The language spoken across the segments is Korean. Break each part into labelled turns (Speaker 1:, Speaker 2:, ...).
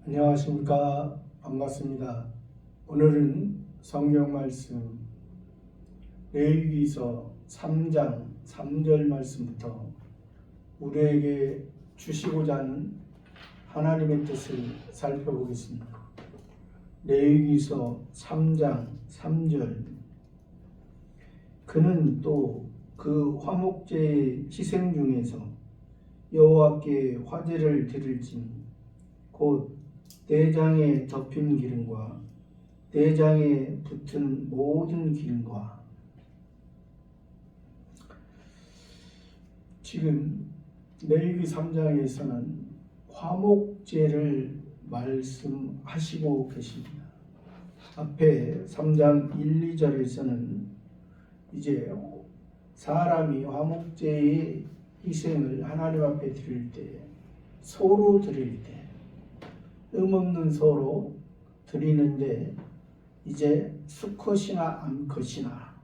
Speaker 1: 안녕하십니까. 반갑습니다. 오늘은 성경 말씀 레위기서 3장 3절 말씀부터 우리에게 주시고자 하는 하나님의 뜻을 살펴보겠습니다. 레위기서 3장 3절 그는 또 그 화목제의 희생 중에서 여호와께 화제를 드릴지니 곧 내장에 덮인 기름과 내장에 붙은 모든 기름과. 지금 레위기 3장에서는 화목제를 말씀하시고 계십니다. 앞에 3장 1, 2절에서는 이제 사람이 화목제의 희생을 하나님 앞에 드릴 때, 소로 드릴 때, 없는 소로 드리는데 이제 수컷이나 암컷이나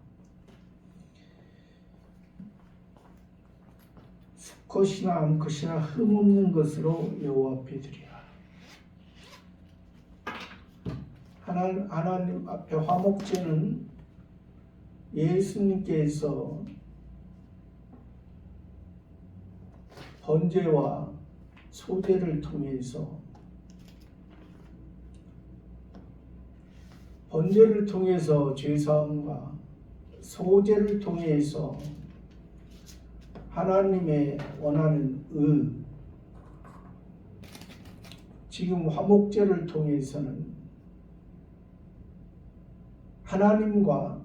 Speaker 1: 흠없는 것으로 여호와 앞에 드리라. 하나님 앞에 화목제는 예수님께서 번제와 소제를 통해서 번제를 통해서 죄사함과 소제를 통해서 하나님의 원하는 지금 화목제를 통해서는 하나님과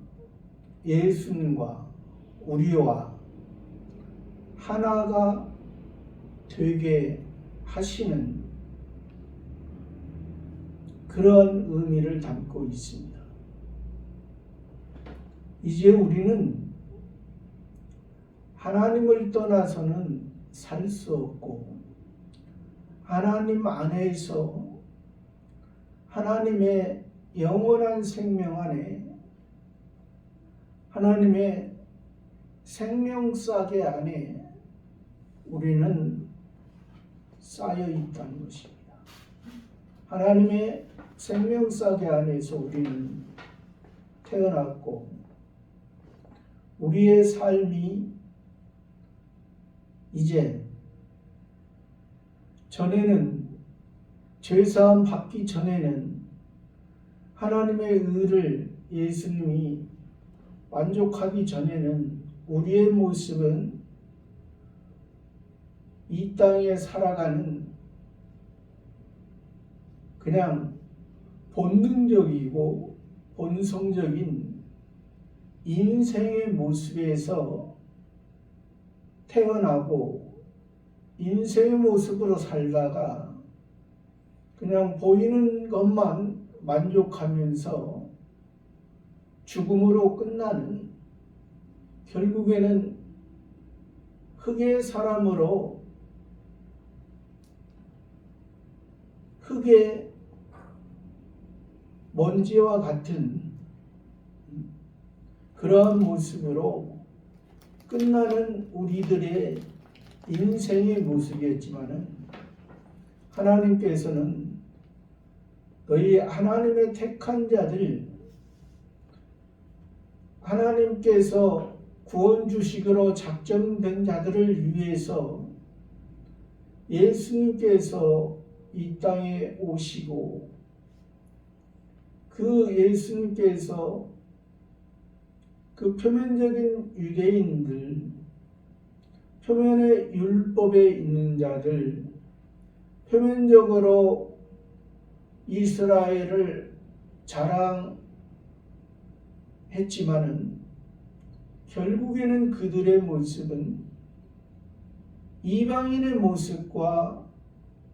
Speaker 1: 예수님과 우리와 하나가 되게 하시는 그런 의미를 담고 있습니다. 이제 우리는 하나님을 떠나서는 살 수 없고, 하나님 안에서 하나님의 영원한 생명 안에, 하나님의 생명싸개 안에 우리는 쌓여 있다는 것입니다. 하나님의 생명싸개 안에서 우리는 태어났고, 우리의 삶이 이제 전에는 죄사함 받기 전에는 하나님의 의를 예수님이 만족하기 전에는 우리의 모습은 이 땅에 살아가는 그냥 본능적이고 본성적인 인생의 모습에서 태어나고 인생의 모습으로 살다가 그냥 보이는 것만 만족하면서 죽음으로 끝나는, 결국에는 흙의 사람으로 흙의 먼지와 같은 그러한 모습으로 끝나는 우리들의 인생의 모습이었지만은, 하나님께서는 너희 하나님의 택한 자들, 하나님께서 구원 주식으로 작정된 자들을 위해서 예수님께서 이 땅에 오시고, 그 예수님께서 그 표면적인 유대인들, 표면의 율법에 있는 자들, 표면적으로 이스라엘을 자랑했지만은 결국에는 그들의 모습은 이방인의 모습과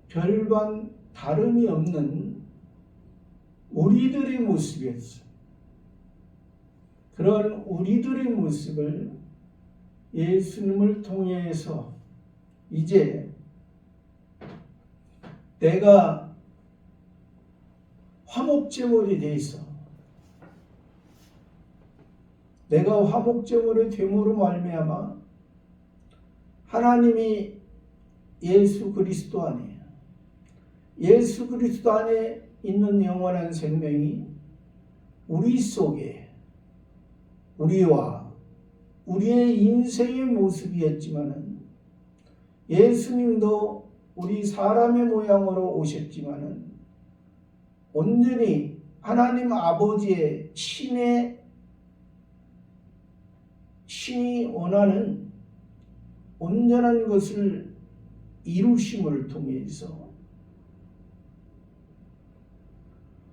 Speaker 1: 별반 다름이 없는 우리들의 모습이었어요. 그런 우리들의 모습을 예수님을 통해서 이제 내가 화목제물이 돼 있어. 내가 화목제물이 됨으로 말미암아 하나님이 예수 그리스도 안에 예수 그리스도 안에 있는 영원한 생명이 우리 속에 우리와 우리의 인생의 모습이었지만은 예수님도 우리 사람의 모양으로 오셨지만은 온전히 하나님 아버지의 신이 원하는 온전한 것을 이루심을 통해서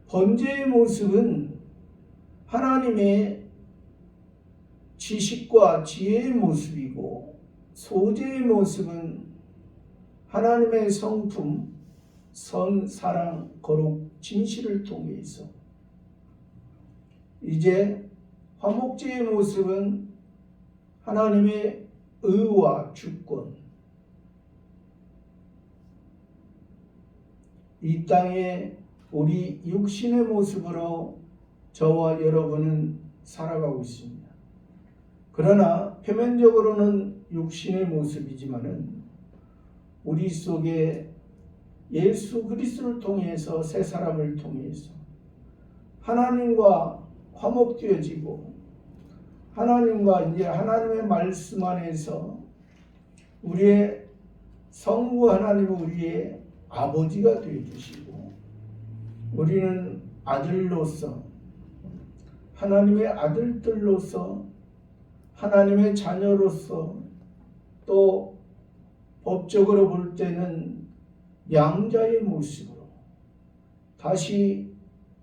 Speaker 1: 번제의 모습은 하나님의 지식과 지혜의 모습이고 소제의 모습은 하나님의 성품, 선, 사랑, 거룩, 진실을 통해서 이제 화목제의 모습은 하나님의 의와 주권, 이 땅에 우리 육신의 모습으로 저와 여러분은 살아가고 있습니다. 그러나 표면적으로는 육신의 모습이지만은 우리 속에 예수 그리스도를 통해서 새 사람을 통해서 하나님과 화목되어지고 하나님과 이제 하나님의 말씀 안에서 우리의 성부 하나님은 우리의 아버지가 되어주시고 우리는 아들로서 하나님의 아들들로서 하나님의 자녀로서 또 법적으로 볼 때는 양자의 모습으로 다시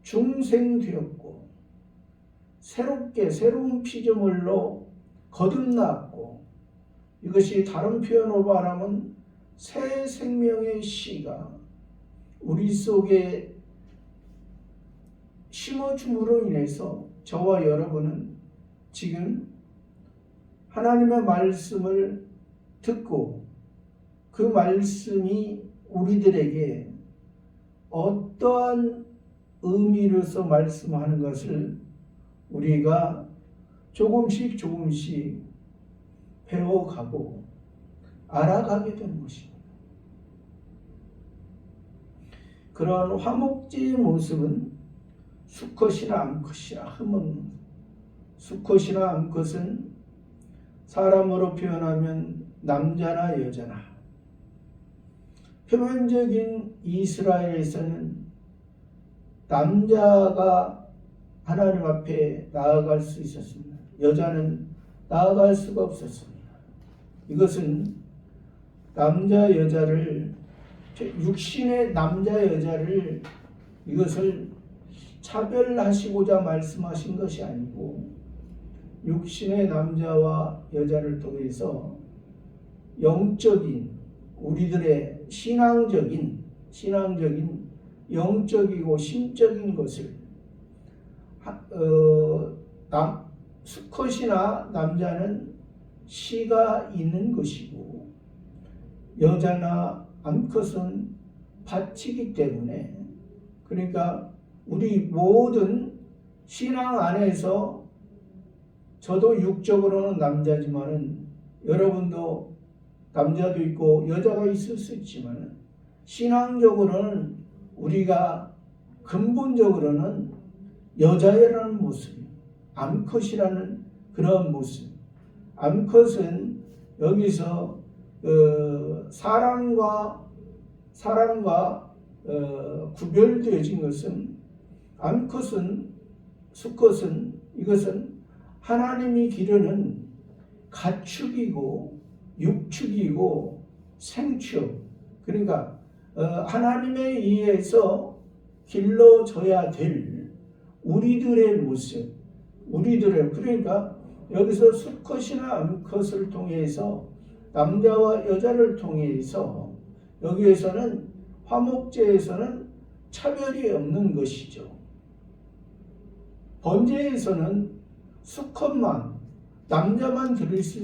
Speaker 1: 중생되었고 새롭게 새로운 피조물로 거듭났고 이것이 다른 표현으로 말하면 새 생명의 씨가 우리 속에 심어줌으로 인해서 저와 여러분은 지금 하나님의 말씀을 듣고 그 말씀이 우리들에게 어떠한 의미로서 말씀하는 것을 우리가 조금씩 배워가고 알아가게 된 것입니다. 그러한 화목제의 모습은 수컷이나 암컷이나 흠없는 수컷이나 암컷은 사람으로 표현하면 남자나 여자나 표면적인 이스라엘에서는 남자가 하나님 앞에 나아갈 수 있었습니다. 여자는 나아갈 수가 없었습니다. 이것은 남자 여자를 육신의 남자 여자를 이것을 차별하시고자 말씀하신 것이 아니고 육신의 남자와 여자를 통해서 영적인 우리들의 신앙적인 영적이고 심적인 것을 수컷이나 남자는 씨가 있는 것이고 여자나 암컷은 밭이기 때문에 그러니까 우리 모든 신앙 안에서 저도 육적으로는 남자지만은 여러분도 남자도 있고 여자가 있을 수 있지만은 신앙적으로는 우리가 근본적으로는 여자라는 모습, 암컷이라는 그런 모습. 암컷은 여기서 사람과 구별되어진 것은 암컷은 수컷은 이것은 하나님이 기르는 가축이고 육축이고 생축 그러니까 하나님에 의해서 길러져야 될 우리들의 모습 그러니까 여기서 수컷이나 암컷을 통해서 남자와 여자를 통해서 여기에서는 화목제에서는 차별이 없는 것이죠. 번제에서는 수컷만 남자만 드릴 수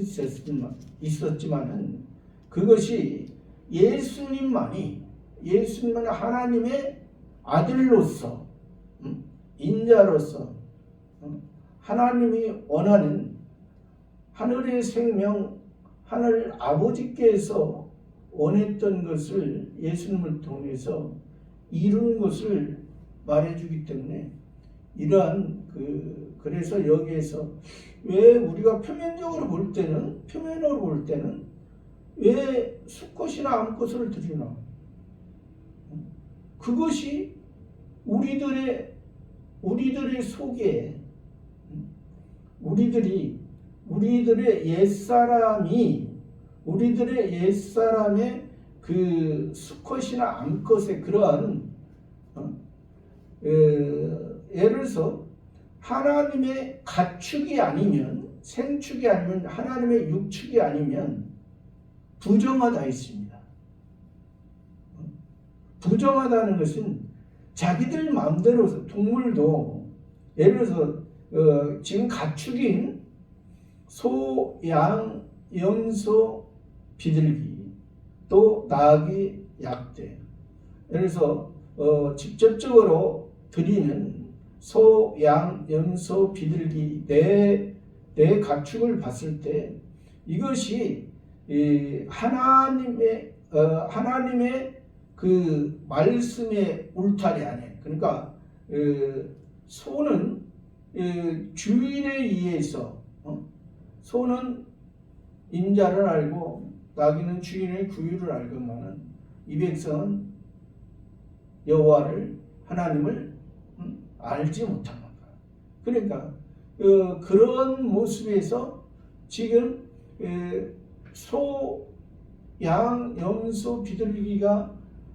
Speaker 1: 있었지만은 그것이 예수님만이 하나님의 아들로서 인자로서 하나님이 원하는 하늘의 생명 하늘 아버지께서 원했던 것을 예수님을 통해서 이루는 것을 말해주기 때문에 이러한 그래서 여기에서 왜 우리가 표면으로 볼 때는 왜 수컷이나 암컷을 드리나? 그것이 우리들의 속에 우리들의 옛사람의 그 수컷이나 암컷의 그러한 예를 들어서 하나님의 가축이 아니면 생축이 아니면 하나님의 육축이 아니면 부정하다 했습니다. 부정하다는 것은 자기들 마음대로 동물도 예를 들어서 지금 가축인 소, 양, 염소, 비둘기 또 나귀, 약대 예를 들어서 직접적으로 드리는 소, 양, 염소, 비둘기 네 가축을 봤을 때 이것이 하나님의 그 말씀의 울타리 안에 그러니까 소는 주인에 의해서 소는 인자를 알고 나귀는 주인의 구유를 알건만은 이 백성은 여호와를 하나님을 알지 못한 건가. 그러니까 그런 모습에서 지금 소, 양, 염소, 비둘기가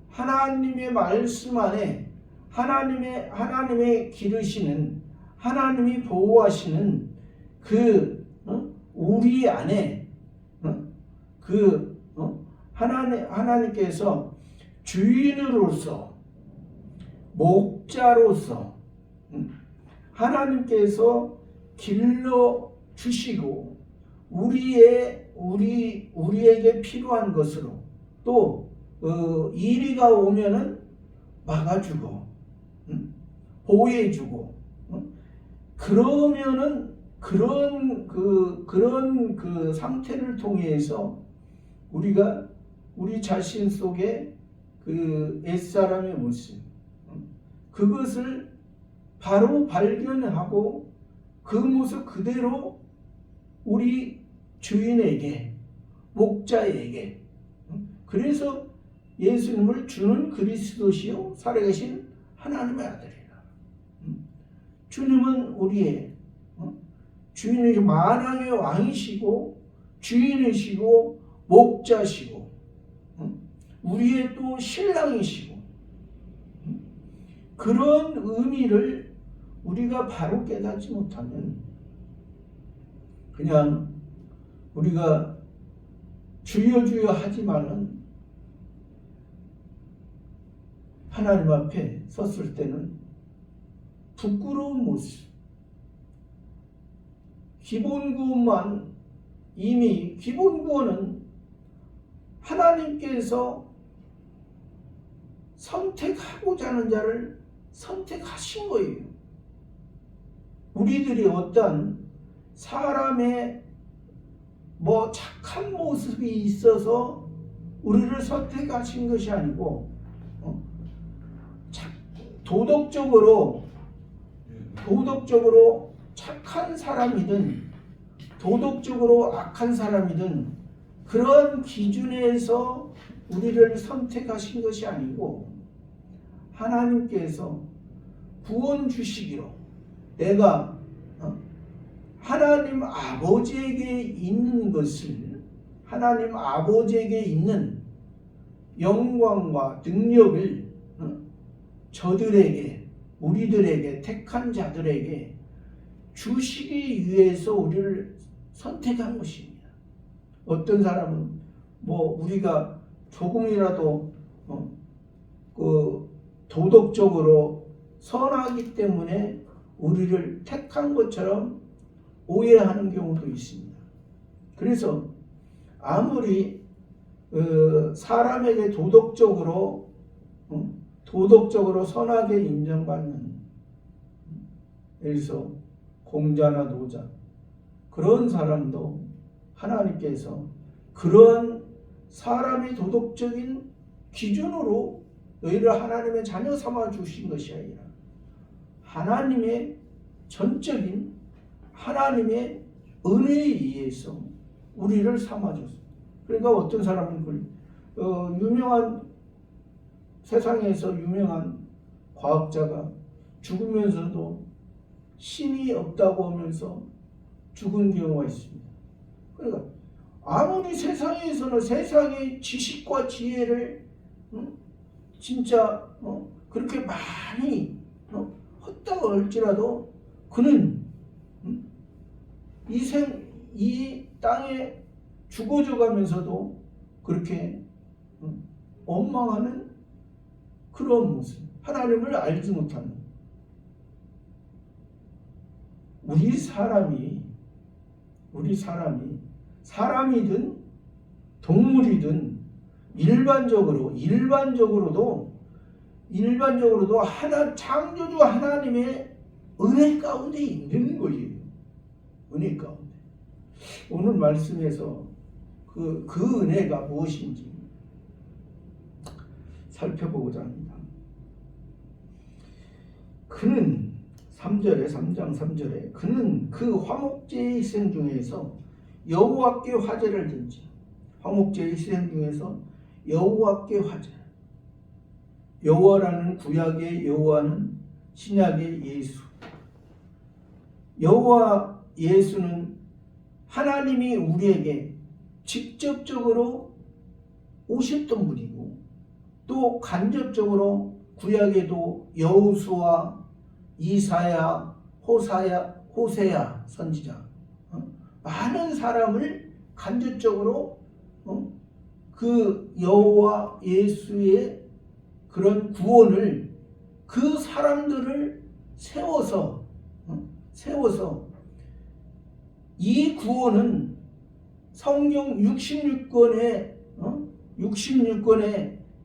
Speaker 1: 하나님의 말씀 안에 하나님의 기르시는 하나님이 보호하시는 그 우리 안에 하나님께서 주인으로서 목자로서 하나님께서 길러 주시고 우리에게 필요한 것으로 또 이리가 오면은 막아주고 보호해주고 그러면은 그런 그 상태를 통해서 우리가 우리 자신 속에 그 옛사람의 모습 그것을 바로 발견하고 그 모습 그대로 우리 주인에게 목자에게 그래서 예수님을 주는 그리스도시요 살아계신 하나님의 아들이라. 주님은 우리의 주인이시고 만왕의 왕이시고 주인이시고 목자시고 우리의 또 신랑이시고 그런 의미를 우리가 바로 깨닫지 못하면 그냥 우리가 주여 주여 하지만은 하나님 앞에 섰을 때는 부끄러운 모습 기본구원만 이미 기본구원은 하나님께서 선택하고자 하는 자를 선택하신 거예요. 우리들이 어떤 사람의 착한 모습이 있어서 우리를 선택하신 것이 아니고 도덕적으로 착한 사람이든 도덕적으로 악한 사람이든 그런 기준에서 우리를 선택하신 것이 아니고 하나님께서 구원 주시기로 내가 하나님 아버지에게 있는 것을 하나님 아버지에게 있는 영광과 능력을 저들에게 우리들에게 택한 자들에게 주시기 위해서 우리를 선택한 것입니다. 어떤 사람은 우리가 조금이라도 도덕적으로 선하기 때문에 우리를 택한 것처럼 오해하는 경우도 있습니다. 그래서 아무리 사람에게 도덕적으로 선하게 인정받는 예를 들어서 공자나 노자 그런 사람도 하나님께서 그러한 사람의 도덕적인 기준으로 너희를 하나님의 자녀 삼아 주신 것이 아니라 하나님의 전적인 하나님의 은혜에 의해서 우리를 삼아줬습니다. 그러니까 어떤 사람은 유명한 세상에서 유명한 과학자가 죽으면서도 신이 없다고 하면서 죽은 경우가 있습니다. 그러니까 아무리 세상에서는 세상의 지식과 지혜를 진짜 그렇게 많이 헛다고 할지라도 그는 이 땅에 죽어져 가면서도 그렇게 원망하는 그런 모습, 하나님을 알지 못하는 우리 사람이든 동물이든 일반적으로도 창조주 하나님의 은혜 가운데 있는 거예요. 은혜 가운데. 오늘 말씀에서 그 은혜가 무엇인지 살펴보고자 합니다. 그는 3장 3절에 그는 그 화목제의 희생 중에서 여호와께 화제를 든지, 화목제의 희생 중에서 여호와께 화제. 여호와라는 구약의 여호와는 신약의 예수. 여호와 예수는 하나님이 우리에게 직접적으로 오셨던 분이고, 또 간접적으로 구약에도 여호수아, 이사야, 호세야 선지자, 많은 사람을 간접적으로 그 여호와 예수의 그런 구원을, 그 사람들을 세워서 이 구원은 성경 66권의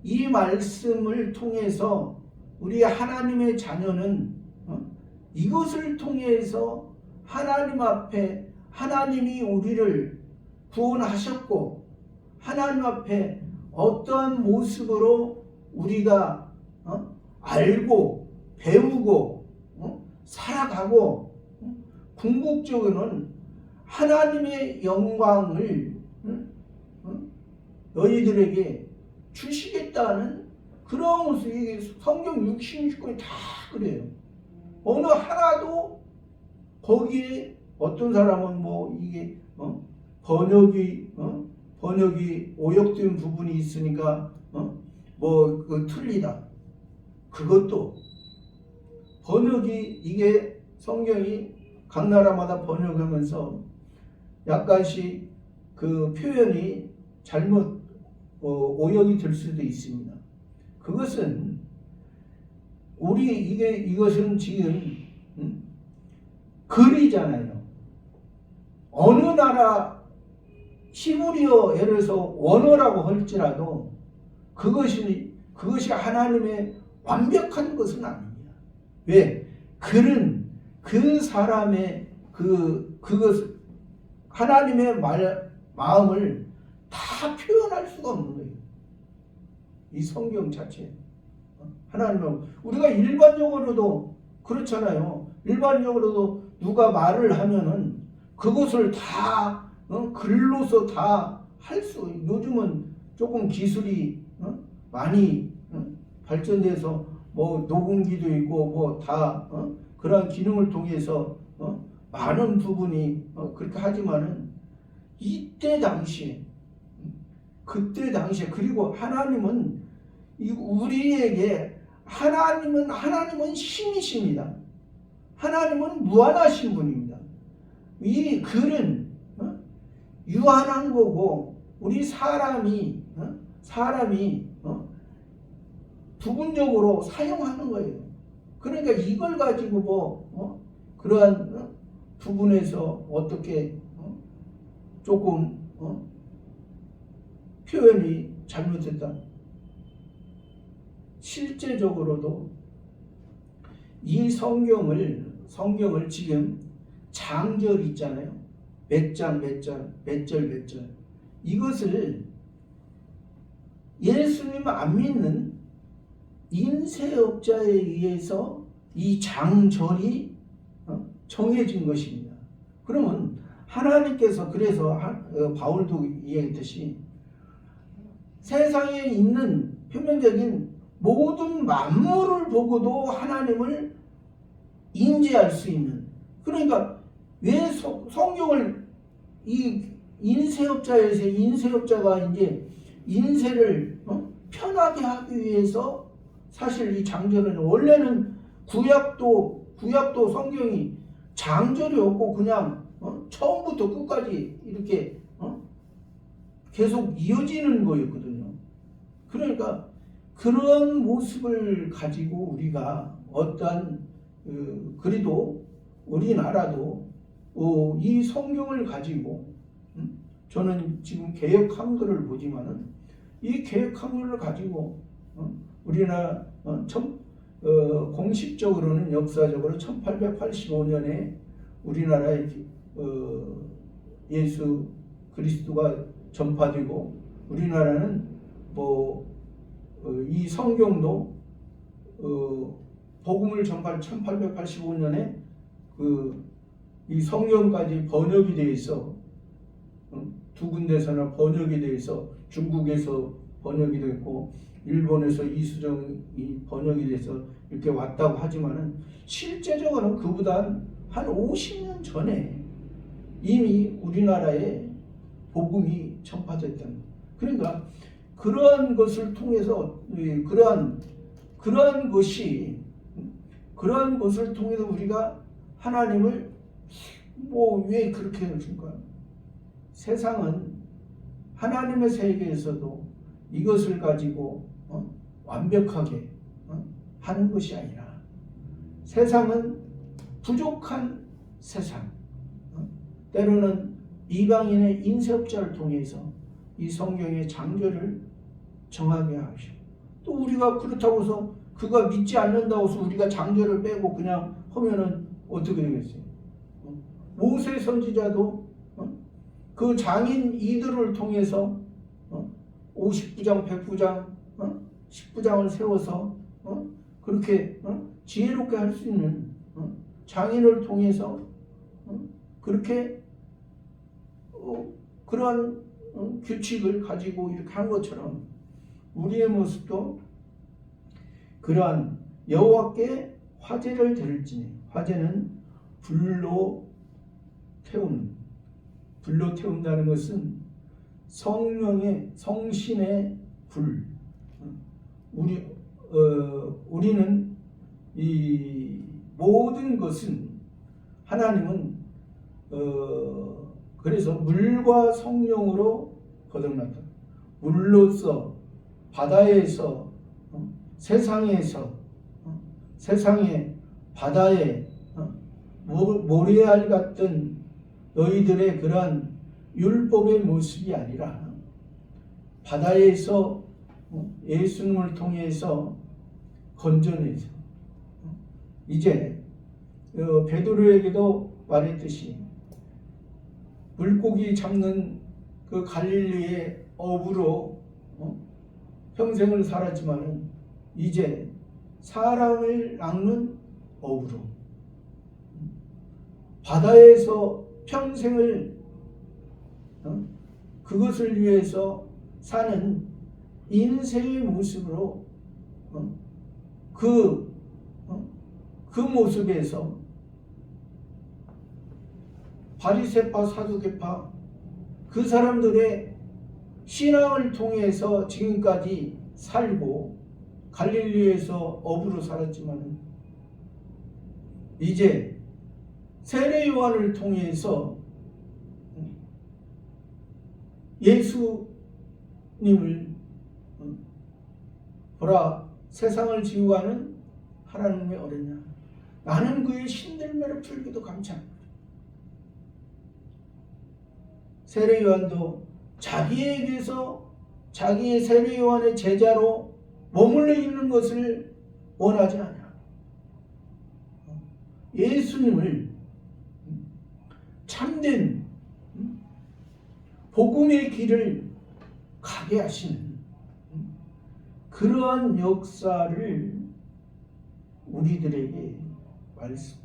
Speaker 1: 이 말씀을 통해서 우리 하나님의 자녀는 이것을 통해서 하나님 앞에 하나님이 우리를 구원하셨고, 하나님 앞에 어떠한 모습으로 우리가 알고 배우고 살아가고 궁극적으로는 하나님의 영광을 너희들에게 주시겠다는 그런 모습이 성경 66권이 다 그래요. 어느 하나도 거기에 어떤 사람은 이게 번역이 오역된 부분이 있으니까 그 틀리다. 그것도 번역이, 이게 성경이 각 나라마다 번역하면서 약간씩 그 표현이 잘못 오역이 될 수도 있습니다. 그것은 이것은 지금 글이잖아요. 어느 나라 히브리어, 예를 들어서 원어라고 할지라도 그것이 하나님의 완벽한 것은 아닙니다. 왜? 글은 그 사람의 그것, 하나님의 마음을 다 표현할 수가 없는 거예요. 이 성경 자체. 하나님은 우리가 일반적으로도 그렇잖아요. 일반적으로도 누가 말을 하면은 그것을 다 글로서 다 할 수, 요즘은 조금 기술이 많이 발전돼서 녹음기도 있고 다 그러한 기능을 통해서 많은 부분이 그렇게 하지만은 그때 당시에 그리고 하나님은 우리에게 하나님은 신이십니다. 하나님은 무한하신 분입니다. 이 글은 유한한 거고 우리 사람이 부분적으로 사용하는 거예요. 그러니까 이걸 가지고 그러한 부분에서 어떻게 조금 표현이 잘못됐다. 실제적으로도 이 성경을 지금 장절 있잖아요. 몇 절 몇 절. 이것을 예수님 안 믿는 인쇄업자에 의해서 이 장절이 정해진 것입니다. 그러면 하나님께서 그래서 바울도 이야기했듯이 세상에 있는 표면적인 모든 만물을 보고도 하나님을 인지할 수 있는, 그러니까 왜 성경을 이 인쇄업자에서 인쇄업자가 이제 인쇄를 편하게 하기 위해서 사실 이 장절은 원래는 구약도 성경이 장절이 없고 그냥 처음부터 끝까지 이렇게 계속 이어지는 거였거든요. 그러니까 그런 모습을 가지고 우리가 어떠한 그래도 우리나라도 이 성경을 가지고 저는 지금 개역 한글을 보지만은 이 개역 한글을 가지고 우리나라 공식적으로는 역사적으로 1885년에 우리나라에 예수 그리스도가 전파되고 우리나라는 이 성경도 복음을 전파한 1885년에 이 성경까지 번역이 되어 있어 두 군데서나 번역이 되어 있어 중국에서 번역이 됐고 일본에서 이수정이 번역이 돼서 이렇게 왔다고 하지만은 실제적으로는 그보다 한 50년 전에 이미 우리나라에 복음이 전파됐다는 거예요. 그러니까 그러한 것을 통해서 그러한 것을 통해서 우리가 하나님을 왜 그렇게 해줄까? 세상은 하나님의 세계에서도 이것을 가지고 완벽하게 하는 것이 아니라 세상은 부족한 세상, 때로는 이방인의 인쇄업자를 통해서 이 성경의 장절을 정하게 하시고 또 우리가 그렇다고 해서 그가 믿지 않는다고 해서 우리가 장절을 빼고 그냥 하면은 어떻게 되겠어요? 모세 선지자도 그 장인 이들을 통해서 50부장, 100부장, 10부장을 세워서 그렇게 지혜롭게 할 수 있는 장인을 통해서 그렇게 그러한 규칙을 가지고 이렇게 한 것처럼 우리의 모습도 그러한 여호와께 화제를 드릴지니 화제는 불로 태운다는 것은 성신의 불. 우리는 이 모든 것은 하나님은 그래서 물과 성령으로 거듭났다. 물로서 바다에서 세상에 바다에 모래알 같은 너희들의 그러한 율법의 모습이 아니라 바다에서 예수님을 통해서 건져내서 이제 베드로에게도 말했듯이 물고기 잡는 그 갈릴리의 어부로 평생을 살았지만은 이제 사람을 낚는 어부로 바다에서 평생을 그것을 위해서 사는 인생의 모습으로 그 모습에서 바리새파 사두개파 그 사람들의 신앙을 통해서 지금까지 살고 갈릴리에서 어부로 살았지만 이제 세례 요한을 통해서 예수님을 보라 세상을 지우가는 하나님의 어린양 나는 그의 신들매를 풀기도 감찬. 세례 요한도 자기에게서 자기의 세례 요한의 제자로 머물러 있는 것을 원하지 않아. 예수님을 참된 복음의 길을 가게 하시는 그러한 역사를 우리들에게 말씀.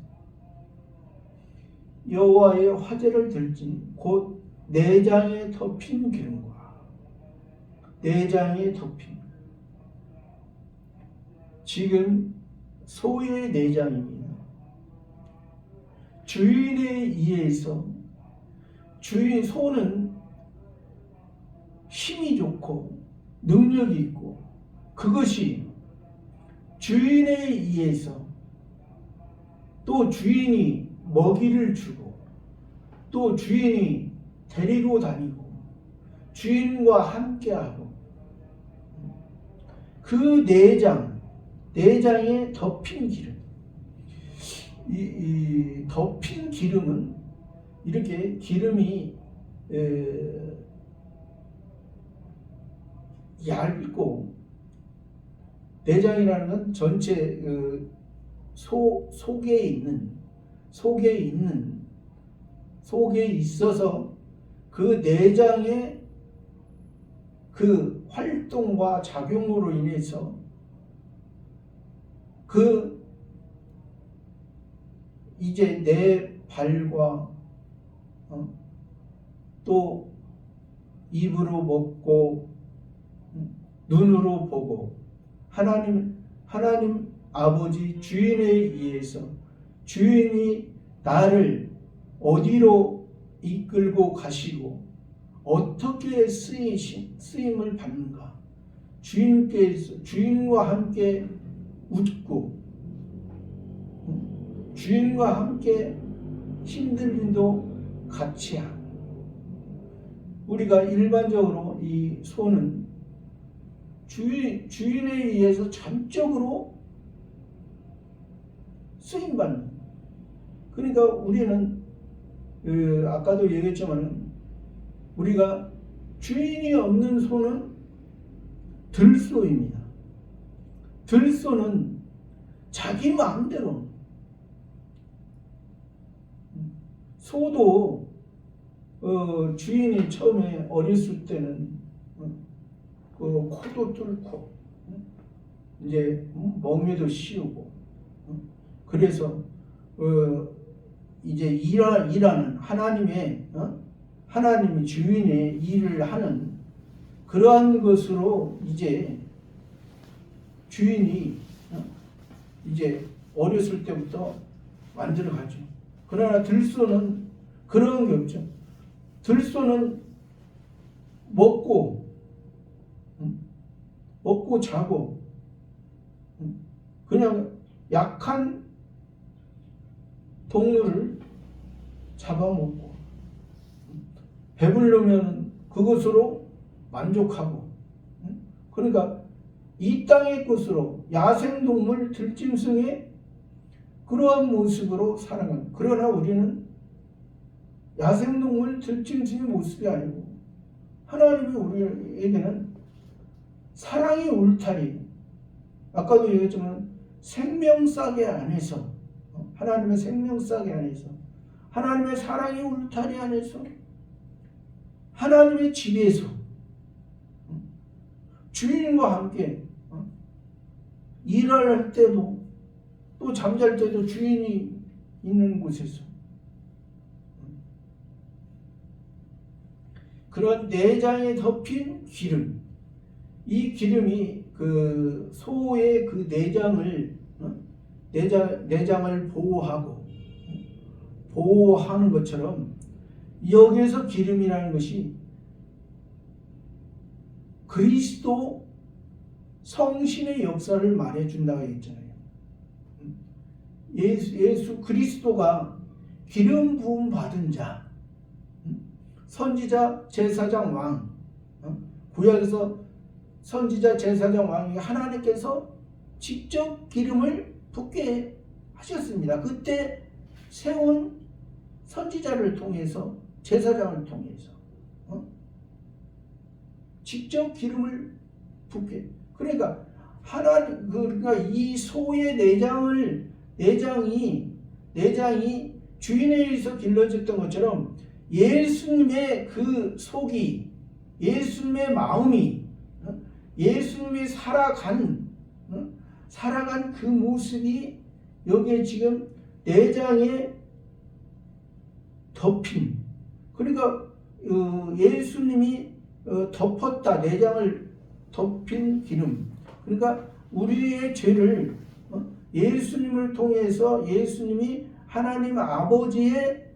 Speaker 1: 여호와의 화제를 들진 곧 내장에 덮인 기름과 내장에 덮인, 지금 소의 내장입니다. 주인에 의해서, 소는 힘이 좋고 능력이 있고, 그것이 주인에 의해서, 또 주인이 먹이를 주고, 또 주인이 데리고 다니고, 주인과 함께하고, 그 내장에 덮인 기름. 이 덮인 기름은 이렇게 기름이 얇고, 내장이라는 건 전체 속에 있어서 그 내장의 그 활동과 작용으로 인해서 이제 내 발과 또 입으로 먹고 눈으로 보고, 하나님 아버지 주인에 의해서 주인이 나를 어디로 이끌고 가시고 어떻게 쓰임을 받는가, 주인과 함께 웃고 주인과 함께 힘든 일도 같이 하고, 우리가 일반적으로 이 소는 주인에 의해서 전적으로 쓰임받는, 그러니까 우리는 아까도 얘기했지만 우리가 주인이 없는 소는 들소입니다. 들소는 자기 마음대로, 소도 주인이 처음에 어렸을 때는 코도 뚫고 이제 멍에도 씌우고, 그래서 이제 일하는 하나님이 주인의 일을 하는 그러한 것으로 이제 주인이 이제 어렸을 때부터 만들어 가죠. 그러나 들소는 그런 게 없죠. 들소는 먹고 자고, 그냥 약한 동물을 잡아먹고, 배부르면 그것으로 만족하고, 그러니까 이 땅의 것으로 야생동물 들짐승의 그러한 모습으로 살아가는, 그러나 우리는 야생동물 들짐승의 모습이 아니고 하나님이 우리에게는 사랑의 울타리, 아까도 얘기했지만 생명싸개 안에서, 하나님의 생명싸개 안에서, 하나님의 사랑의 울타리 안에서, 하나님의 집에서 주인과 함께 일을 할 때도 또 잠잘 때도 주인이 있는 곳에서, 그런 내장에 덮인 기름, 이 기름이 그 소의 그 내장을 보호하는 것처럼, 여기에서 기름이라는 것이 그리스도 성신의 역사를 말해준다고 했잖아요. 예수 그리스도가 기름 부음 받은 자, 선지자, 제사장, 왕, 구약에서 선지자, 제사장, 왕이 하나님께서 직접 기름을 붓게 하셨습니다. 그때 세운 선지자를 통해서, 제사장을 통해서 직접 기름을 붓게. 그러니까 그러니까 이 소의 내장이 주인에 의해서 길러졌던 것처럼 예수님의 그 속이, 예수님의 마음이, 예수님이 살아간 그 모습이 여기에 지금 내장에 덮인, 그러니까 예수님이 덮었다, 내장을 덮인 기름. 그러니까 우리의 죄를 예수님을 통해서 예수님이 하나님 아버지에게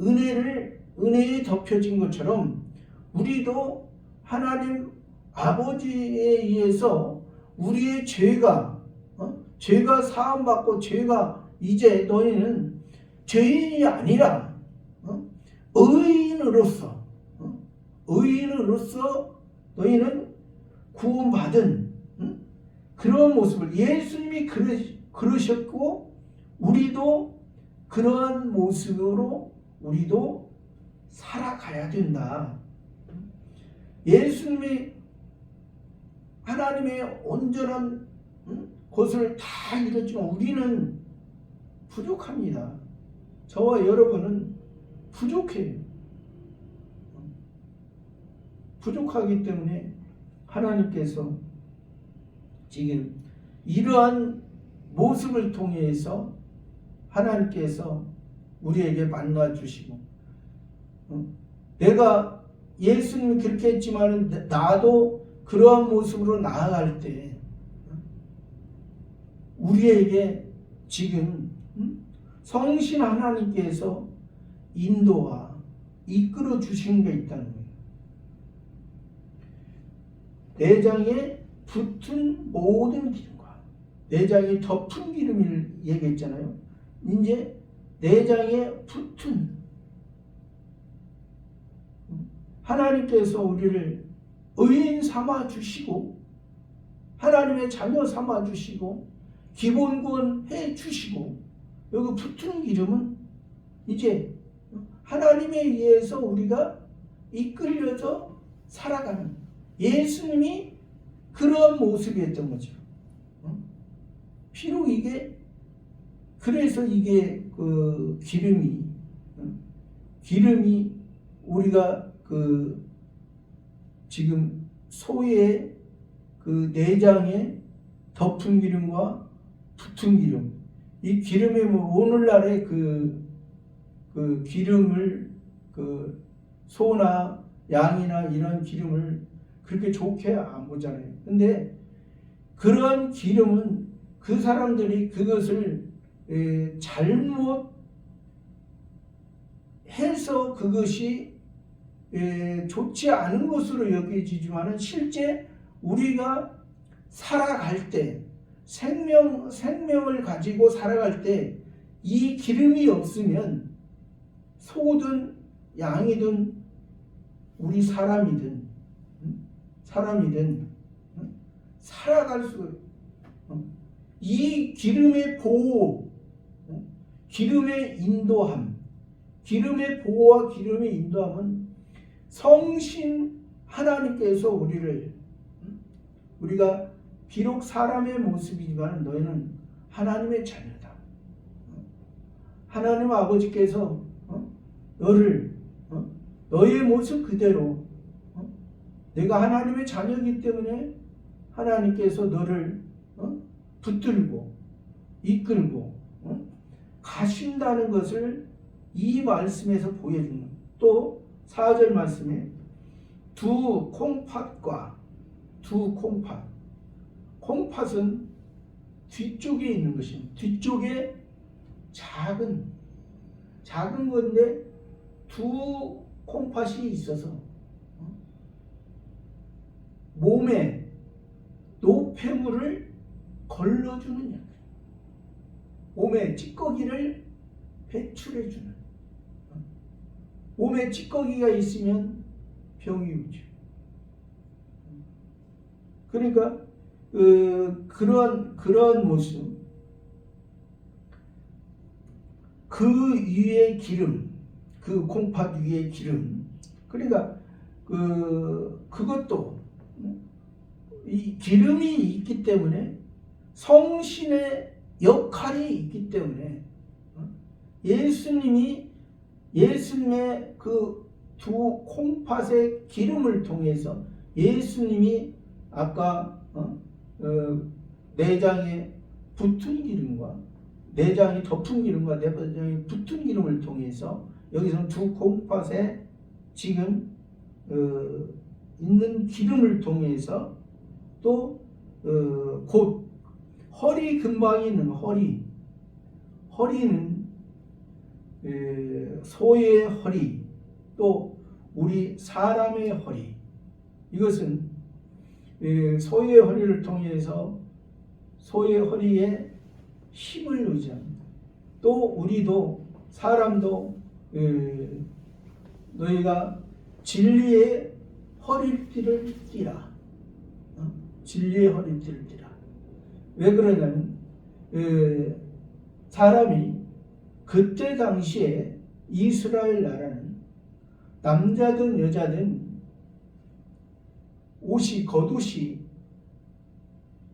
Speaker 1: 은혜에 덮여진 것처럼 우리도 하나님 아버지에 의해서 우리의 죄가 사함받고 죄가 이제 너희는 죄인이 아니라 의인으로서 너희는 구원받은 그런 모습을 예수님이 그러셨고 우리도 그러한 모습으로 우리도 살아가야 된다. 예수님이 하나님의 온전한 것을 다 이뤘지만 우리는 부족합니다. 저와 여러분은 부족해요. 부족하기 때문에 하나님께서 지금 이러한 모습을 통해서 하나님께서 우리에게 만나 주시고, 내가 예수님이 그렇게 했지만 나도 그러한 모습으로 나아갈 때 우리에게 지금 성신 하나님께서 인도와 이끌어 주신 게 있다는 거예요. 내장에 붙은 모든 기름과 내장에 덮은 기름을 얘기했잖아요. 이제 내장에 붙은 하나님께서 우리를 의인 삼아 주시고 하나님의 자녀 삼아 주시고 기본권 해 주시고, 여기 붙은 기름은 이제 하나님에 의해서 우리가 이끌려서 살아가는 예수님이 그런 모습이었던 거죠. 비록 그래서 이게 그 기름이 우리가 지금 소의 그 내장에 덮은 기름과 붙은 기름, 이 기름이 오늘날의 그 기름을 소나 양이나 이런 기름을 그렇게 좋게 안 보잖아요. 근데 그런 기름은 그 사람들이 그것을 잘못 해서 그것이 좋지 않은 것으로 여겨지지만 실제 우리가 살아갈 때 생명을 가지고 살아갈 때 이 기름이 없으면 소든 양이든 우리 사람이든 살아갈 수가, 이 기름의 보호, 기름의 인도함, 기름의 보호와 기름의 인도함은 성신 하나님께서 우리가 비록 사람의 모습이지만 너희는 하나님의 자녀다. 하나님 아버지께서 너의 모습 그대로, 내가 하나님의 자녀이기 때문에 하나님께서 너를 붙들고 이끌고 가신다는 것을 이 말씀에서 보여주는, 또 4절 말씀에 두 콩팥은 뒤쪽에 있는 것입니다. 뒤쪽에 작은 건데 두 콩팥이 있어서 몸에 노폐물을 걸러주는 역할, 몸에 찌꺼기를 배출해주는, 몸에 찌꺼기가 있으면 병이 오죠. 그러니까 그런 모습, 그 위에 기름, 그 콩팥 위에 기름, 그러니까 그것도 이 기름이 있기 때문에 성신의 역할이 있기 때문에 예수님의 그 두 콩팥의 기름을 통해서 예수님이 아까 내장에 붙은 기름과 내장이 덮은 기름과 내장이 붙은 기름을 통해서 여기서는 두 콩팥에 지금 있는 기름을 통해서 또 곧 허리 근방에 있는 허리는 소의 허리 또 우리 사람의 허리 이것은 소의 허리를 통해서 소의 허리에 힘을 의지합니다. 또 우리도 사람도 너희가 진리의 허리띠를 띠라. 진리의 허리띠를 띠라. 왜 그러냐면 사람이 그때 당시에 이스라엘 나라는 남자든 여자든 겉옷이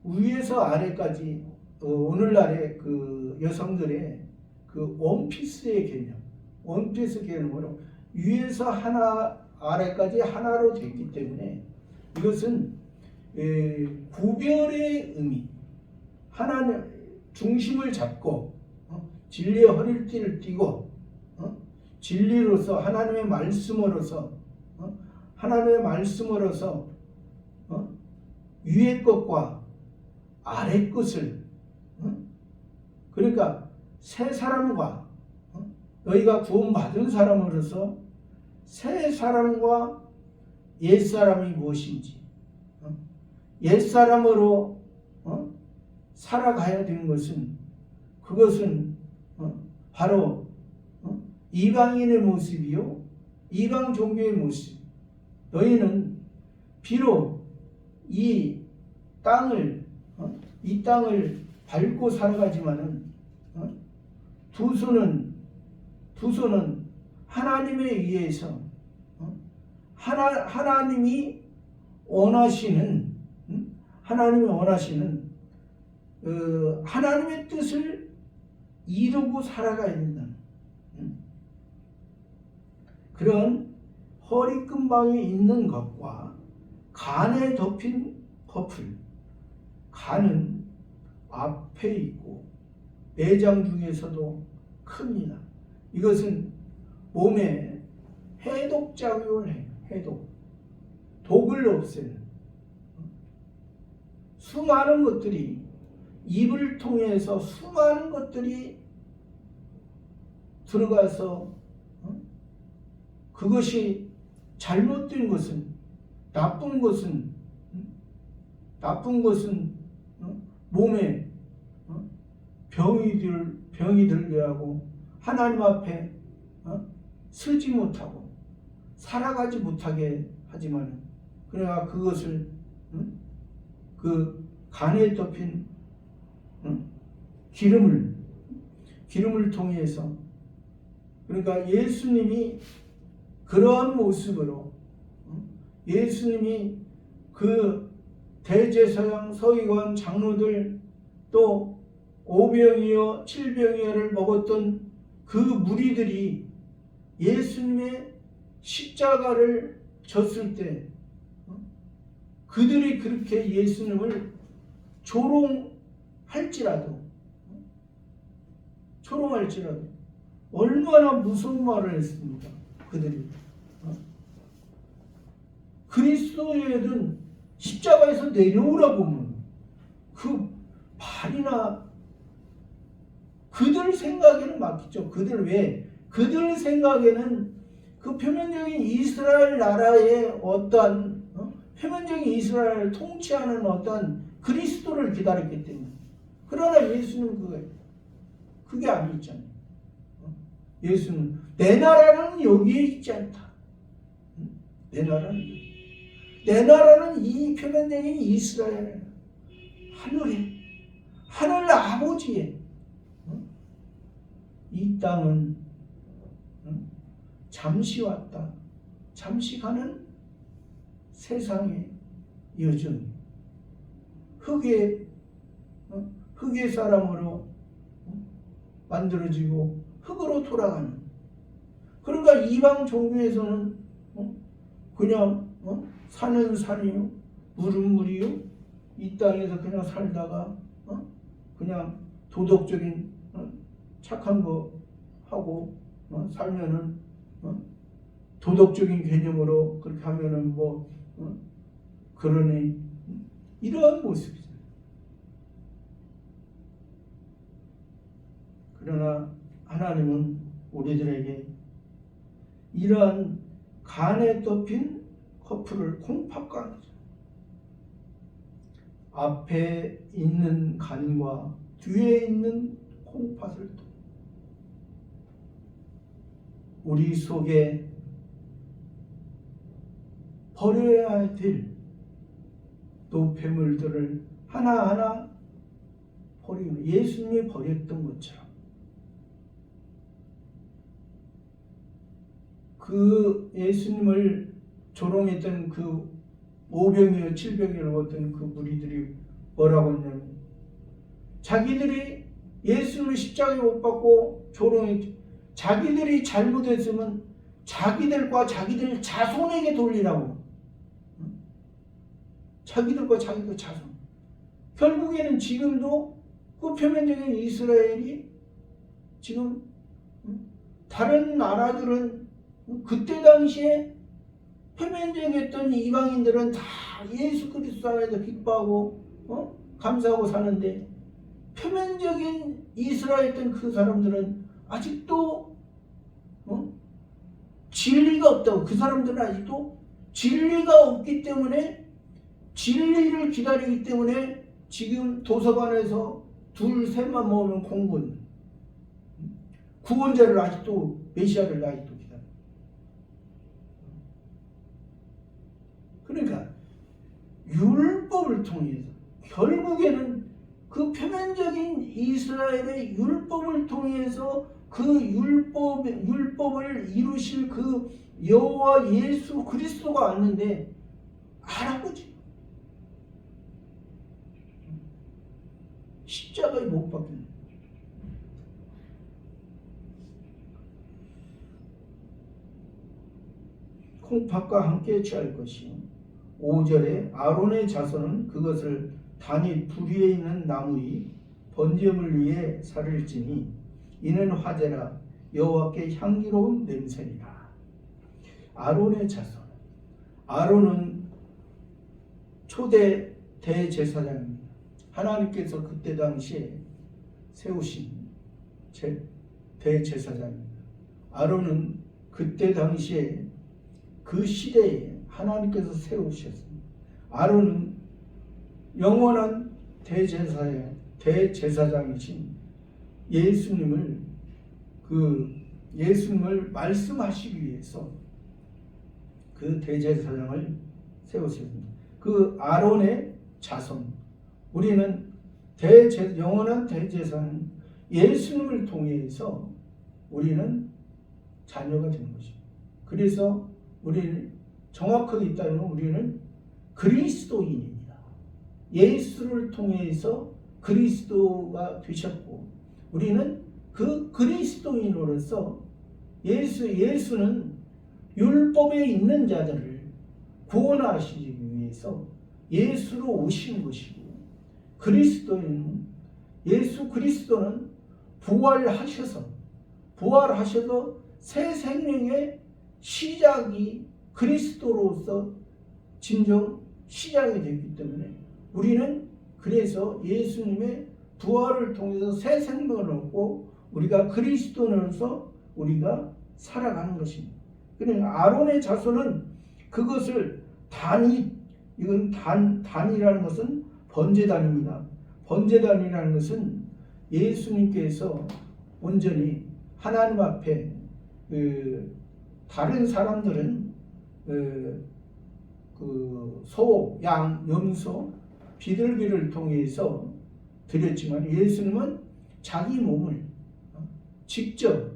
Speaker 1: 위에서 아래까지 오늘날의 그 여성들의 그 원피스의 개념, 원피스 개념으로 위에서 하나 아래까지 하나로 됐기 때문에 이것은 구별의 의미, 하나는 중심을 잡고 진리의 허리띠를 띠고 진리로서 하나님의 말씀으로서 위의 것과 아래 것을 그러니까 새 사람과 너희가 구원받은 사람으로서 새 사람과 옛 사람이 무엇인지 옛 사람으로 살아가야 되는 것은 그것은 바로 이방인의 모습이요 이방 종교의 모습. 너희는 비록 이 땅을 밟고 살아가지만은 두 손은 하나님에 의해서 하나님이 원하시는 하나님의 뜻을 이루고 살아가야 된다는 그런 허리끈방에 있는 것과 간에 덮인 커플. 간은 앞에 있고 내장 중에서도 큽니다. 이것은 몸에 해독작용을 해요. 독을 없애는 수많은 것들이 입을 통해서 수많은 것들이 들어가서 그것이 잘못된 것은 나쁜 것은 몸에 병이 들게 하고 하나님 앞에 서지 못하고 살아가지 못하게 하지만 그러나 그것을 그 간에 덮인 기름을 통해서 그러니까 예수님이 그러한 모습으로 예수님이 그 대제사장 서기관 장로들 또 5병이요 7병이요를 먹었던 그 무리들이 예수님의 십자가를 졌을 때 그들이 그렇게 예수님을 조롱할지라도 얼마나 무서운 말을 했습니까? 그들이 그리스도인은 십자가에서 내려오라고 하면 그 말이나 그들 생각에는 맞겠죠. 그들 생각에는 그 표면적인 이스라엘 나라의 어떤 표면적인 이스라엘을 통치하는 어떤 그리스도를 기다렸기 때문에. 그러나 예수는 그게 아니잖아요. 예수는 내 나라는 여기에 있지 않다. 내 나라는 이 표면적인 이스라엘 하늘 아버지의 이 땅은 잠시 왔다 잠시 가는 세상의 여정 흙의 사람으로 만들어지고 흙으로 돌아가는 그러니까 이방 종교에서는 그냥 산은 산이요, 물은 물이요. 이 땅에서 그냥 살다가 그냥 도덕적인 착한 거 하고 살면은 도덕적인 개념으로 그렇게 하면은 뭐 그러니 이러한 모습이죠. 그러나 하나님은 우리들에게 이러한 간에 덮인 커플을 콩팥간, 앞에 있는 간과 뒤에 있는 콩팥을 우리 속에 버려야 될 노폐물들을 하나하나 버리는, 예수님이 버렸던 것처럼 그 예수님을 조롱했던 그 5병이요 7병이요 어떤 그 무리들이 뭐라고 했냐면, 자기들이 예수님을 십자가에 못 박고 조롱했죠. 자기들이 잘못했으면 자기들과 자기들 자손에게 돌리라고. 자기들과 자기들 자손. 결국에는 지금도 그 표면적인 이스라엘이 지금 다른 나라들은 그때 당시에 표면적이었던 이방인들은 다 예수 그리스도 안에서 기뻐하고 감사하고 사는데, 표면적인 이스라엘이었던 그 사람들은 아직도 진리가 없다고. 그 사람들은 아직도 진리가 없기 때문에, 진리를 기다리기 때문에 지금 도서관에서 둘 셋만 모으면 공군, 구원자를 아직도, 메시아를 아직도 기다려. 그러니까 율법을 통해서 결국에는 그 표면적인 이스라엘의 율법을 통해서 그 율법을 이루실 그 여호와 예수 그리스도가 왔는데 할아버지 십자가에 못 박힌, 콩팥과 함께 취할 것이요 5절에 아론의 자손은 그것을 단이 불 위에 있는 나무의 번제물 위에 살을지니 이는 화제라 여호와께 향기로운 냄새니라. 아론의 자손, 아론은 초대 대제사장입니다. 하나님께서 그때 당시에 세우신 대제사장입니다. 아론은 그때 당시에 그 시대에 하나님께서 세우셨습니다. 아론은 영원한 대제사장이신 예수님을 말씀하시기 위해서 그 대제사장을 세우셨습니다. 그 아론의 자손, 우리는 영원한 대제사장 예수님을 통해서 우리는 자녀가 된 것입니다. 그래서 우리는 정확하게 있다면 우리는 그리스도인입니다. 예수를 통해서 그리스도가 되셨고, 우리는 그 그리스도인으로서 예수는 율법에 있는 자들을 구원하시기 위해서 예수로 오신 것이고, 그리스도인은 예수 그리스도는 부활하셔서 새 생명의 시작이 그리스도로서 진정 시작이 됐기 때문에 우리는 그래서 예수님의 부활을 통해서 새 생명을 얻고 우리가 그리스도로서 우리가 살아가는 것입니다. 그러니까 아론의 자손은 그것을 이건 단이라는 것은 번제단입니다. 번제단이라는 것은 예수님께서 온전히 하나님 앞에 다른 사람들은 소, 양, 염소, 비둘기를 통해서 드렸지만 예수님은 자기 몸을 직접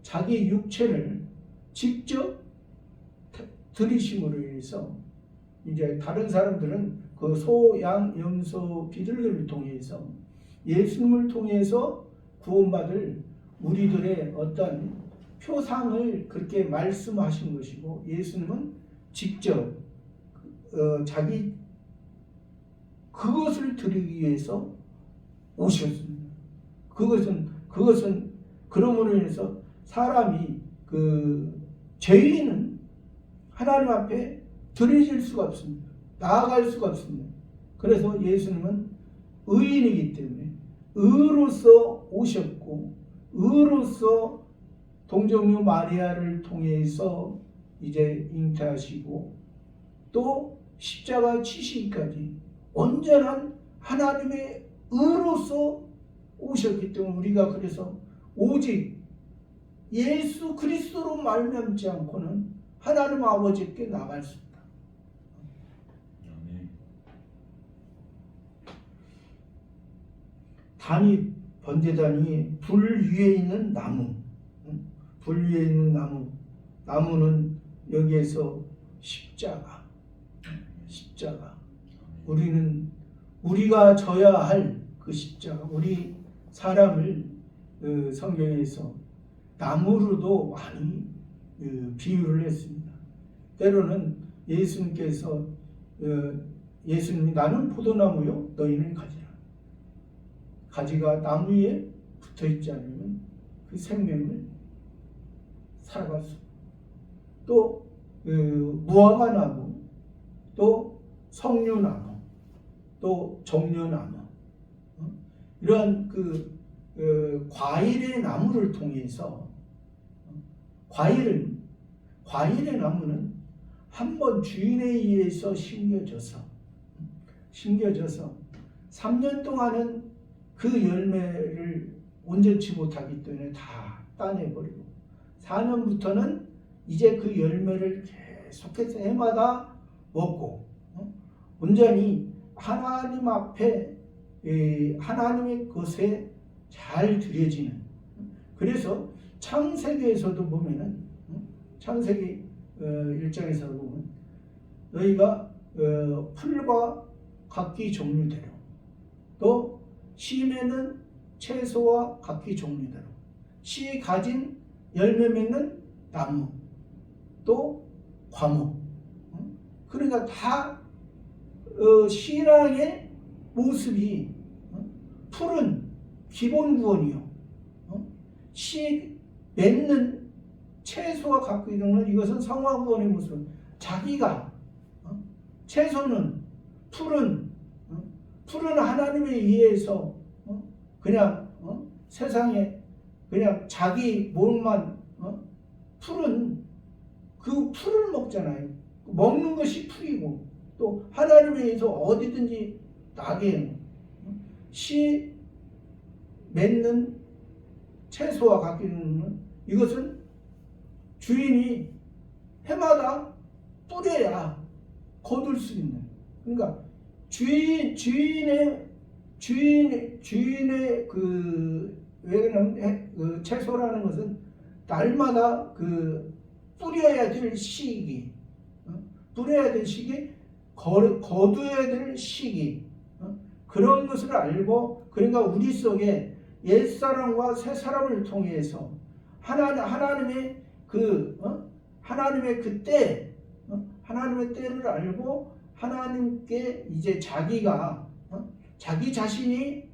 Speaker 1: 자기 육체를 직접 드리심으로 인해서 이제 다른 사람들은 그 소, 양, 염소, 비둘기를 통해서 예수님을 통해서 구원받을 우리들의 어떤 표상을 그렇게 말씀하신 것이고, 예수님은 직접 자기 그것을 드리기 위해서 오셨습니다. 그것은 그러므로 인해서 사람이 죄인은 하나님 앞에 드려질 수가 없습니다. 나아갈 수가 없습니다. 그래서 예수님은 의인이기 때문에 의로서 오셨고 의로서 동정녀 마리아를 통해서 이제 잉태하시고 또 십자가 지시기까지 온전한 하나님의 의로서 오셨기 때문에 우리가 그래서 오직 예수 그리스도로 말미암지 않고는 하나님 아버지께 나갈 수 없다. 단이 번제단이 불 위에 있는 나무, 불 위에 있는 나무는 여기에서 십자가. 우리가 져야 할 그 십자가, 우리 사람을 성경에서 나무로도 많이 비유를 했습니다. 때로는 예수님께서 예수님이 나는 포도나무요 너희는 가지라. 가지가 나무 위에 붙어있지 않으면 그 생명을 살아갈 수 없고 또 무화과나무 또 석류나무 또 종려나무 이러한 과일의 나무를 통해서 과일의 나무는 한번 주인에 의해서 심겨져서 3년 동안은 그 열매를 온전치 못하기 때문에 다 따내버리고 4년부터는 이제 그 열매를 계속해서 해마다 먹고 온전히 하나님 앞에 하나님의 것에 잘 드려지는. 그래서 창세기에서도 보면은 창세기 1장에서 보면 너희가 풀과 각기 종류대로 또 씨 맺는 채소와 각기 종류대로 씨 가진 열매 맺는 나무 또 과목 그러니까 다 신앙의 모습이 풀은 기본 구원이요 씨 맺는 채소와 갖고 있는 이것은 성화 구원의 모습. 자기가 채소는 풀은 하나님에 의해서 그냥 세상에 그냥 자기 몸만 풀은 그 풀을 먹잖아요. 먹는 것이 풀이고 또 하나님에 의해서 어디든지 나게 씨 맺는 채소와 갖고 있는 이것은 주인이 해마다 뿌려야 거둘 수 있는. 그러니까 주인의 왜 그러냐면 채소라는 것은 날마다 뿌려야 될 시기, 거둬야 될 시기, 그런 것을 알고 그러니까 우리 속에 옛사람과 새사람을 통해서 하나님의 하나님의 때를 알고 하나님께 이제 자기가 자기 자신이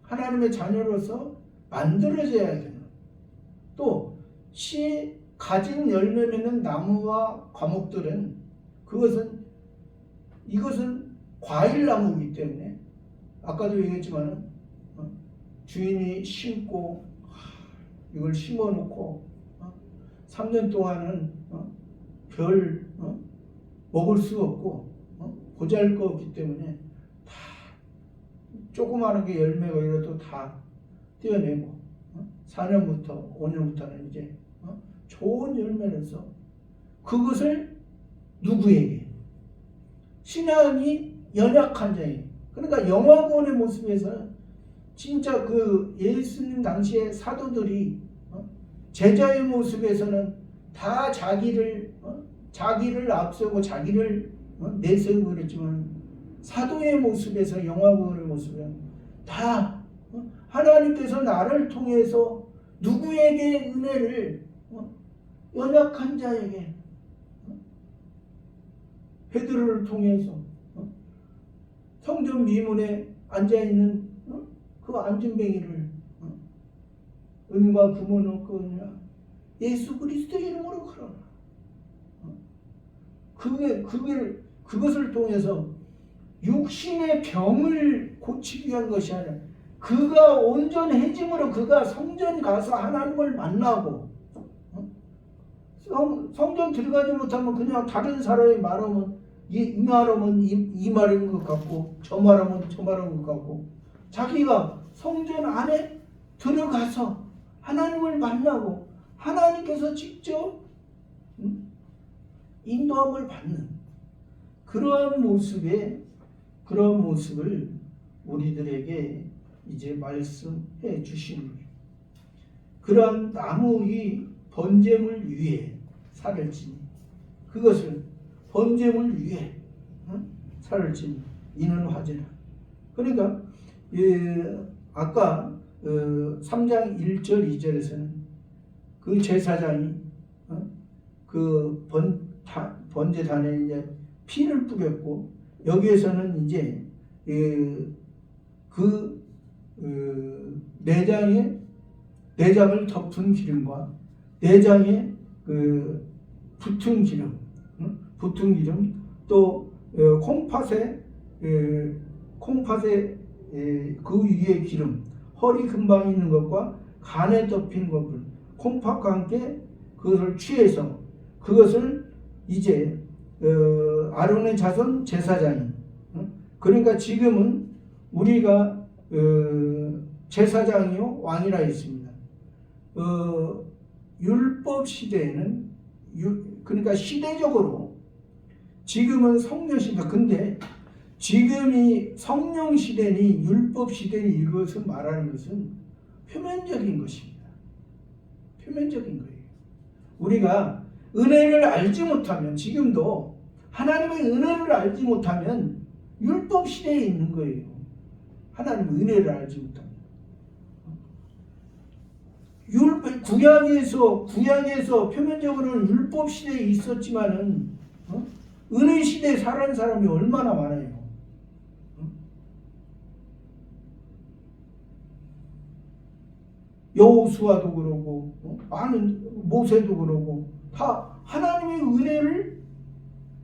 Speaker 1: 하나님의 자녀로서 만들어져야 되는. 또 씨 가진 열매 맺는 나무와 과목들은 이것은 과일 나무이기 때문에 아까도 얘기했지만 주인이 심고 이걸 심어놓고 3년 동안은 별 먹을 수 없고 보잘것없기 때문에 다 조그마한 게 열매가 이래도 다 떼어내고 4년부터 5년부터는 이제 좋은 열매로서 그것을 누구에게? 신앙이 연약한 자에게. 그러니까 영화구원의 모습에서는 진짜 예수님 당시의 사도들이 제자의 모습에서는 다 자기를 앞세우고 자기를 내세우고 그랬지만 사도의 모습에서 영화구원의 모습은 다 하나님께서 나를 통해서 누구에게 은혜를 연약한 자에게 베드로를 통해서 성전 미문에 앉아있는 그 안진뱅이를 은과 금은 없거니와 예수 그리스도 이름으로 걸어라. 그것을 통해서 육신의 병을 고치기 위한 것이 아니라 그가 온전해짐으로 그가 성전 가서 하나님을 만나고 성전 들어가지 못하면 그냥 다른 사람이 말하면 이 말하면 이 말인 것 같고 저 말하면 저 말인 것 같고 자기가 성전 안에 들어가서 하나님을 만나고 하나님께서 직접 인도함을 받는 그러한 모습을 우리들에게 이제 말씀해 주시는 거예요. 그러한 나무의 번제물 위에 살을 지니 그것을 번제물 위에 살을 지니 이는 화제라. 그러니까 아까 3장 1절 2절에서는 그 제사장이 그 번제단에 이제 피를 뿌렸고 여기에서는 이제 그 내장을 덮은 기름과 내장에 그 붙은 기름 또 콩팥에 그 위에 기름 허리 근방에 있는 것과 간에 덮인 것을 콩팥과 함께 그것을 취해서 그것을 이제 아론의 자손 제사장이 그러니까 지금은 우리가 제사장이요 왕이라 했습니다. 율법 시대에는 그러니까 시대적으로 지금은 성령 시대 근데 지금이 성령 시대니 율법 시대니 이것을 말하는 것은 표면적인 것입니다. 표면적인 거예요. 우리가 은혜를 알지 못하면 지금도 하나님의 은혜를 알지 못하면 율법 시대에 있는 거예요. 하나님의 은혜를 알지 못하면 구약에서 표면적으로는 율법 시대에 있었지만은 은혜 시대에 살아온 사람이 얼마나 많아요. 여호수아도 그러고 많은 모세도 그러고 다 하나님의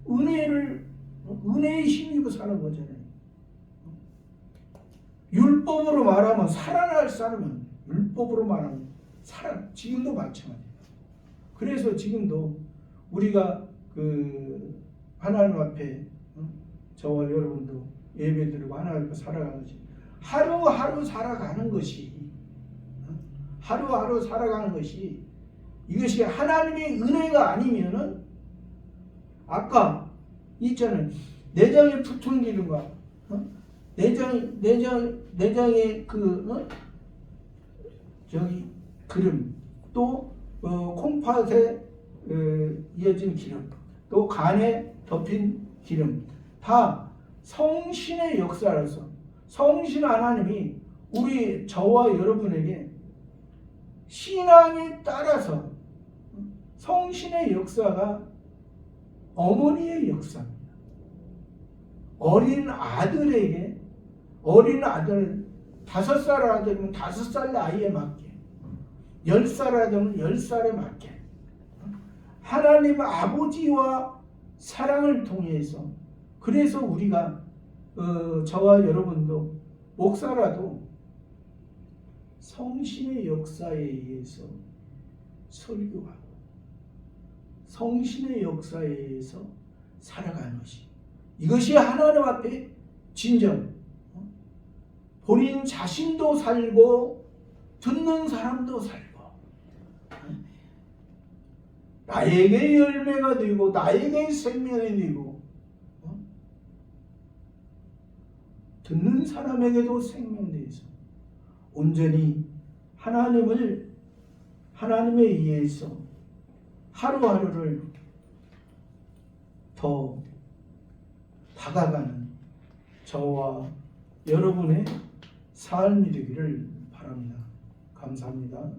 Speaker 1: 은혜에 힘입어 사는 거잖아요. 율법으로 말하면 살아날 사람은 율법으로 말하면 지금도 마찬가지예요. 그래서 지금도 우리가 그 하나님 앞에 저와 여러분도 예배드리고 하나님 앞에 살아가는 것이 하루하루 살아가는 것이 이것이 하나님의 은혜가 아니면은 아까 있잖아요. 내장에 붙은 기름과 내장에 저기 기름 또 콩팥에 이어진 기름 또 간에 덮인 기름 다 성신의 역사라서 성신 하나님이 저와 여러분에게 신앙에 따라서 성신의 역사가 어머니의 역사입니다. 어린 아들은 5살 아들이면 5살 아이에 맞게 10살 아들은 10살에 맞게 하나님 아버지와 사랑을 통해서 그래서 우리가 저와 여러분도 목사라도 성신의 역사에 의해서 설교하고 성신의 역사에 의해서 살아가는 것이 이것이 하나님 앞에 진정 본인 자신도 살고 듣는 사람도 살고 나에게 열매가 되고 나에게 생명이 되고 듣는 사람에게도 생명되어서 온전히 하나님에 의해서 하루하루를 더 다가가는 저와 여러분의 삶이 되기를 바랍니다. 감사합니다.